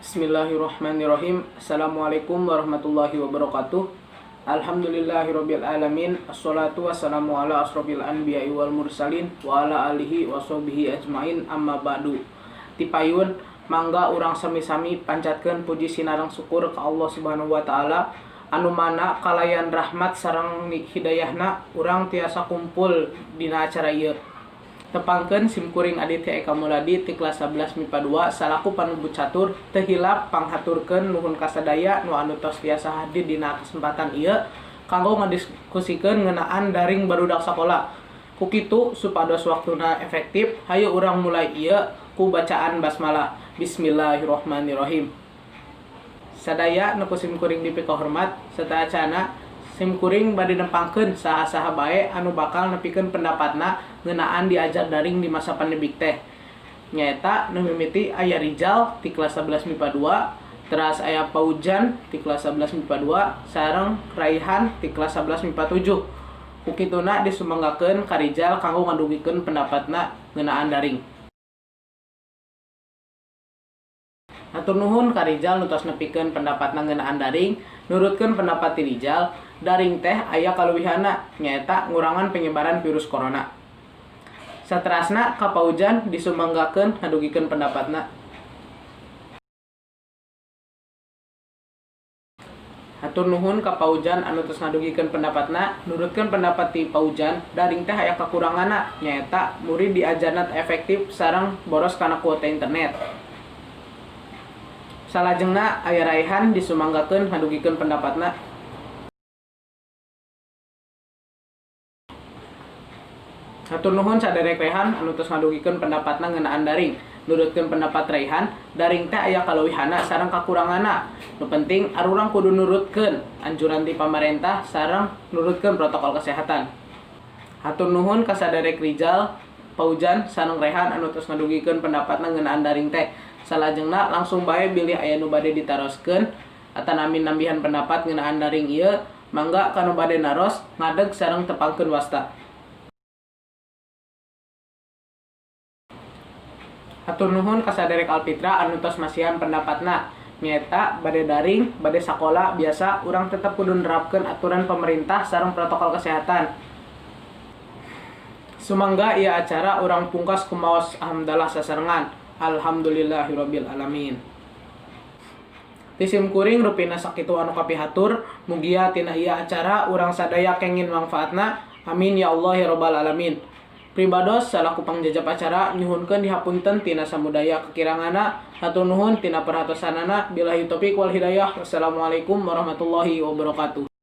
Bismillahirrahmanirrahim. Assalamualaikum warahmatullahi wabarakatuh. Alhamdulillahirabbil alamin. Assalatu wassalamu ala asrofil anbiya'i wal mursalin wa ala alihi washabihi ajmain, amma ba'du. Tipayun mangga urang sami-sami pancatkeun puji sinareng syukur ka Allah Subhanahu wa taala anu mana kalayan rahmat sareng hidayahna urang tiasa kumpul dina acara ieu. Tepangkeun simkuring Aditya Eka Muladi ti kelas 11 MIPA 2 salaku panubu catur teu hilap panghaturkeun nuhun kasadaya nu anu tos tiasa hadir dina kesempatan ieu kanggo ngadiskusikeun ngeunaan daring barudak sakola. Ku kitu supados waktuna efektif, hayu urang mulai ieu ku bacaan basmalah. Bismillahirrahmanirrahim. Sadaya nu simkuring dipika hormat serta acana simkuring bade nempangkeun saha-saha bae anu bakal nepikeun pendapatna ngeunaan diajar daring di masa pandemi teh. Nyaeta nu mimiti aya Rizal ti kelas 11 MIPA 2, teras aya Paujan ti kelas 11 MIPA 2 sareng Raihan ti kelas 11 MIPA 7. Kukituna disumanggakeun ka Rizal kanggo ngadugikeun pendapatna ngeunaan daring. Hatur nuhun ka Rizal nu tos nepikeun pendapatna ngeunaan daring. Nurutkeun pendapat ti Rizal, daring teh aya kaluwihanna nyaeta ngurangan penyebaran virus corona. Saterasna ka Paujan disumanggakeun ngadugikeun pendapatna. Hatur nuhun ka Paujan anu tos ngadugikeun pendapatna. Nurutkeun pendapat ti Paujan, daring teh aya kakuranganna nyaeta murid diajarna efektif sareng boros kana kuota internet. Salajengna aya Raihan disumanggakeun ngadugikeun pendapatna. Hatur nuhun saderek Raihan anu tos ngadugikeun pendapatna ngeunaan daring. Nurutkeun pendapat Raihan, daring teh aya kaluwihanna sareng kakuranganna. Nu penting arurang kudu nurutkeun anjuran ti pamarentah sareng nurutkeun protokol kesehatan. Hatur nuhun ka saderek Rizal, Paujan sareng Raihan anu tos ngadugikeun pendapatna ngeunaan daring teh. Salajengna langsung bae bilih aya nu bade ditaroskeun atanami nambihan pendapat ngeunaan daring ieu, mangga kanu bade naros ngadeg sareng tepangkeun wasta. Hatur nuhun ka saderek Alfitra anu tos masihan pendapatna nyaeta bade daring, bade sakola biasa urang tetep kudu nerapkeun aturan pemerintah sareng protokol kesehatan. Sumangga ieu acara urang pungkas kumaos alhamdulillah sasarengan. Alhamdulillahirabbil alamin. Ti simkuring rupina sakitu anu kapihatur, mugia tina ieu acara urang sadaya kenging manfaatna. Amin ya Allah ya rabbal alamin. Pribados salaku pangjajab acara nyuhunkeun dihapunten tina samudaya kekiranganna. Hatur nuhun tina perhatosanana. Billahi taufik wal hidayah. Wassalamualaikum warahmatullahi wabarakatuh.